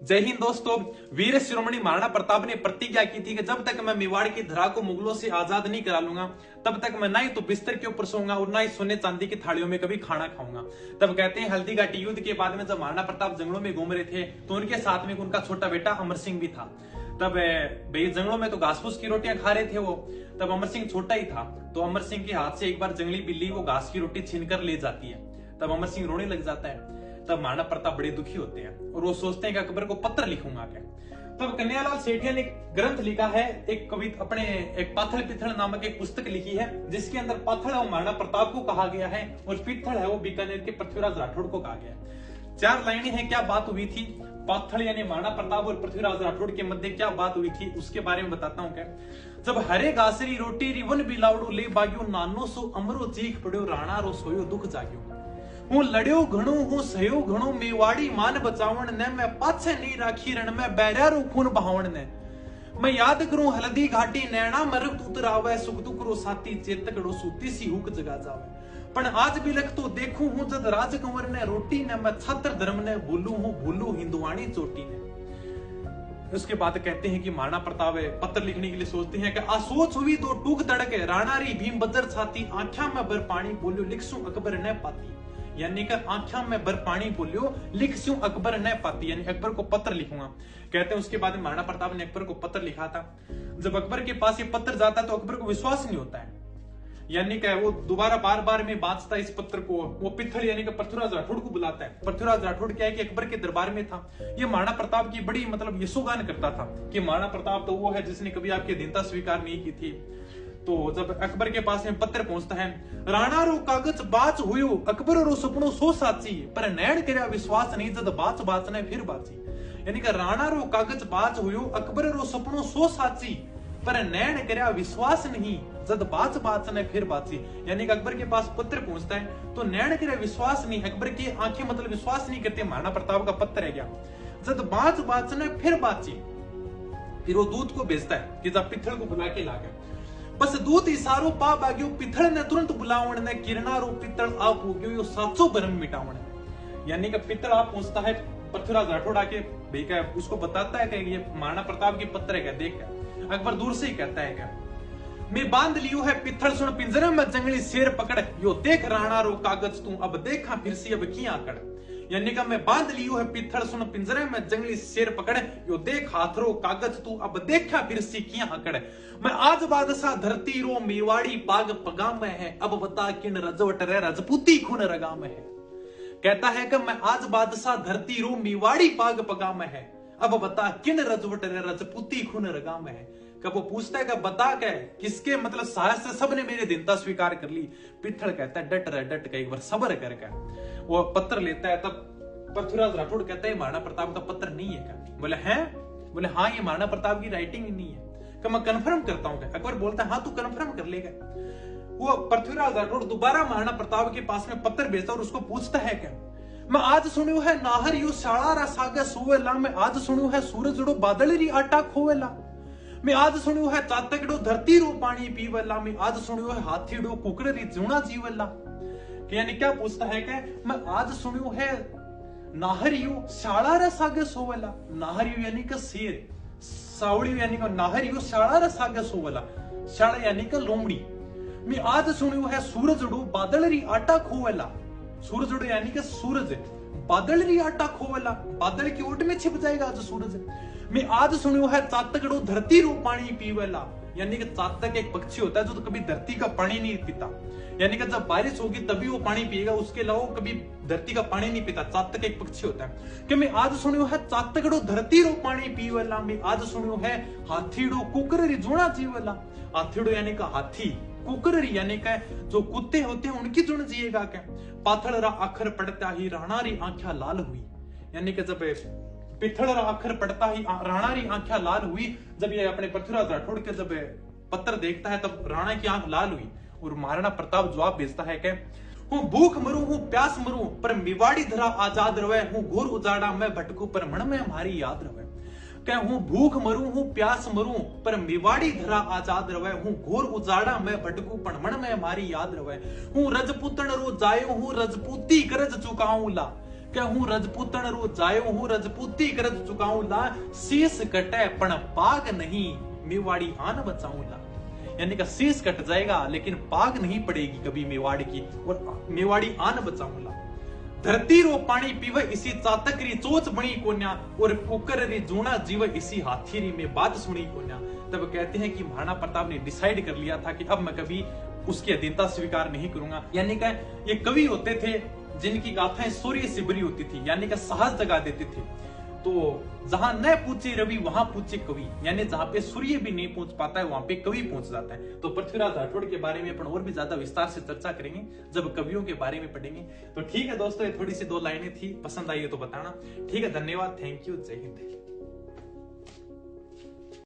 जय हिंद दोस्तों। वीर शिरोमणि महाराणा प्रताप ने प्रतिज्ञा की थी कि जब तक मैं मेवाड़ की धरा को मुगलों से आजाद नहीं करा लूंगा तब तक मैं ना ही तो बिस्तर के ऊपर सोऊंगा और ना ही सोने चांदी की थालियों में कभी खाना खाऊंगा। तब कहते हैं हल्दी घाटी युद्ध के बाद में जब महाराणा प्रताप जंगलों में घूम रहे थे तो उनके साथ में उनका छोटा बेटा अमर सिंह भी था। तब भाई जंगलों में तो घास फूस की रोटियां खा रहे थे वो। तब अमर सिंह छोटा ही था तो अमर सिंह के हाथ से एक बार जंगली बिल्ली वो घास की रोटी छीन कर ले जाती है। तब अमर सिंह रोने लग जाता है। तब महाराणा प्रताप बड़े दुखी होते हैं और वो सोचते हैं कि अकबर को पत्र लिखूंगा क्या। तब कन्हैयालाल सेठिया ने एक ग्रंथ लिखा है, एक कविता अपने एक पाथल पिथल नामक एक पुस्तक लिखी है जिसके अंदर पाथल है वो महाराणा प्रताप को कहा गया है और पिथल है वो बीकानेर के पृथ्वीराज राठौड़ को कहा गया है। 4 लाइनें हैं, क्या बात हुई थी पाथल यानी महाराणा प्रताप और पृथ्वीराज राठौड़ के मध्य क्या बात हुई थी उसके बारे में बताता हूँ। क्या जब हरे घासरी रोटी रिवन बिलावड़ो ले बाग्यो नानो सो अमरो चीख पड़ो राणा रो सोयो दुख जाग्यो। हूं लड़ियो घणो हूं सहयो घणो मेवाड़ी मान बचावण ने मैं पाछे नहीं राखी रण में बैरारो खून बहावण ने। मैं याद करूं हल्दी घाटी नैना मरक उतरावे सुख दुख रो साथी चेतकड़ो सूती सी हुक जगा जावे। पण आज भी लख तो देखूं हूं जद राजकुंवर ने रोटी ने मैं छात्र धर्म ने भूलू हिंदुवाणी चोटी ने। उसके बाद कहते हैं कि महाराणा प्रताप पत्र लिखने के लिए सोचते हैं कि आसोच हुई तो टूक तड़के राणारी भीम बदर छाती आंख्या में बर पानी बोलियो लिखसूं अकबर न पाती। यानी कि आंखों में बर पानी बोलियो लिख स्यूं अकबर न पाती, यानी अकबर को पत्र लिखूंगा। कहते हैं उसके बाद महाराणा प्रताप ने अकबर को पत्र लिखा था। जब अकबर के पास ये पत्र जाता तो अकबर को विश्वास नहीं होता है, यानी कि वो दोबारा बार बार में बांचता इस पत्र को। वो पिथल यानी कि पृथ्वीराज राठौड़ को बुलाता है। पृथ्वीराज राठौड़ क्या है कि अकबर के दरबार में था। ये महाराणा प्रताप की बड़ी मतलब यशोगान करता था कि महाराणा प्रताप तो वो है जिसने कभी आपकी अधीनता स्वीकार नहीं की थी। तो जब अकबर के पास में पत्र पहुंचता है, राणा रो कागज बाच हुयो अकबर रो सपनो सो साची पर नैण करया विश्वास नहीं जद बाच बाच ने फिर बाची। यानी कि राणा रो कागज बाच हुयो अकबर रो सपनो सो साची पर नैण करया विश्वास नहीं जद बाच बाच ने फिर बाची। यानी कि अकबर के पास पत्र पहुंचता है तो नैण करया विश्वास नहीं, अकबर की आंखें मतलब विश्वास नहीं करते महाराणा प्रताप का पत्र है क्या। जद बाच बाच ने फिर बाची, फिर वो दूत को भेजता है कि जब पिथल को बुला के लाके बस दूत इशारो पा बाग्यो पिथल ने तुरंत बुलावण ने किरणारो पितल आप हो गयो यो साचो भरम मिटावण। यानी कि पितल आप पहुंचता है, पृथ्वीराज राठौड़ आके भाई क्या उसको बताता है कि ये महाराणा प्रताप की पत्र है क्या देख क्या। अकबर दूर से ही कहता है क्या मैं बांध लियो है पिथल सुन पिंजरे में जंगली शेर पकड़ यो देख राणा रो कागज तू अब देखा फिर से अब किया आकड़। यानी कि मैं बांध लियो है पिथल सुन पिंजरे में जंगली शेर पकड़ यो देख हाथरो कागज तू अब देखा फिर से किया आकड़। मैं आज बादशाह धरती रो मेवाड़ी पाग पगा में है अब बता किन रजवट रे राजपूती खून रगा में है। कहता है कि मैं आज बादशाह धरती रो मेवाड़ी पाग पगा में है अब बता किन रजवट रे राजपूती खून रगा में है। कब वो पूछता है कि बता क्या किसके मतलब साहस से सबने मेरी दीनता स्वीकार कर ली। पिथल कहता है डट रह डट के एक बार सब्र करके वो पत्र लेता है। तब पृथ्वीराज राठौड़ कहता है महाराणा प्रताप का पत्र नहीं है क्या। बोले हैं, बोले हाँ ये महाराणा प्रताप की राइटिंग ही नहीं है। कि मैं कंफर्म करता हूँ। अकबर बोलता है हाँ तू कंफर्म कर लेगा। वो पृथ्वीराज राठौड़ दोबारा महाराणा प्रताप के पास में पत्र भेजता और उसको पूछता है क्या मैं आज सुनियो है नाहर यू शाला रा सागे सोवेला मैं आज सुनियो है सूरज रो बादल री आटा खोवेला मैं आज सुनियो है चातकड़ो धरती रो पानी पीवेला मैं आज सुनियो है हाथी डो कुकड़ री जूना जीवेला। यानी क्या पूछता है कि मैं आज सुनियो है नाहरियो शाला रा सागे सोवेला। नाहरियो यानी कि शेर, सावड़ी यानी कि नाहरियो शाला रा सागे सोवेला, शाला यानी कि लोमड़ी। मैं आज सुनियो है सूरज डो बादल री आटा खोवेला। सूरज डो यानी कि सूरज, बादल री आटा खोवेला बादल की ओट में छिप जाएगा आज सूरज। मैं आज सुनियो है चातकड़ो धरती रो पानी पीवेला। यानी कि चातक एक पक्षी होता है जो तो कभी धरती का पानी नहीं पीता, यानी कि जब बारिश होगी तभी वो पानी पिएगा, उसके अलावा कभी धरती का पानी नहीं पीता। चातक एक पक्षी होता है कि मैं आज सुनियो है चातकड़ो धरती रो पानी पीवेला मैं आज सुनियो है हाथीड़ो कुकररी जुणा जीवेला। हाथीड़ो यानी कि हाथी, कुकररी यानी कि जो कुत्ते होते हैं उनकी जुण जिएगा क्या। पाथल रा अखर पड़ता ही राणा री आंख्या लाल हुई। यानी कि जब पिथल रा अखर पड़ता ही राणा री आंख्या लाल हुई। जब ये अपने पृथ्वीराज राठौड़ के जब पत्र देखता है तब राणा की आंख लाल हुई और महाराणा प्रताप जवाब भेजता है कि हूं भूख मरू हूं प्यास मरू पर मेवाड़ी धरा आजाद रवे हूं घोर उजाड़ा मैं भटकू पर मन में हमारी याद रवे। क्या हूं भूख मरू हूं प्यास मरू पर मेवाड़ी धरा आजाद रवे हूं घोर उजाड़ा मैं भटकू पर मन में हमारी याद रवे। हूं रजपूतन रो जायो हूं रजपूती करज चुकाऊं ला कहूं रजपूतन रू जायो हूं रजपूती करज चुकाऊं ला, शीश कटे पण पाग नहीं मेवाड़ी आन बचाऊं ला। यानी कि शीश कट जाएगा लेकिन पाग नहीं पड़ेगी कभी मेवाड़ की, और मेवाड़ी आन बचाऊं ला। धरती रो पानी पीवे इसी चातक री चोच बनी कोन्या, और कुकर री जूना जीव इसी हाथी री में बात सुनी कोन्या। तब कहते हैं कि महाराणा प्रताप ने डिसाइड कर लिया था कि अब मैं कभी उसकी अधीनता स्वीकार नहीं करूंगा। यानी कि ये कवि होते थे जिनकी गाथाएं शौर्य से भरी होती थी, यानी कि साहस जगा देते थे। तो जहां न पूछे रवि वहां पूछे कवि, यानी जहां पे सूर्य भी नहीं पहुंच पाता है वहां पे कवि पहुंच जाता है। तो पृथ्वीराज राठौड़ के बारे में अपन और भी ज्यादा विस्तार से चर्चा करेंगे जब कवियों के बारे में पढ़ेंगे। तो ठीक है दोस्तों, ये थोड़ी सी 2 लाइनें थी, पसंद आई है तो बताना। ठीक है, धन्यवाद, थैंक यू, जय हिंद।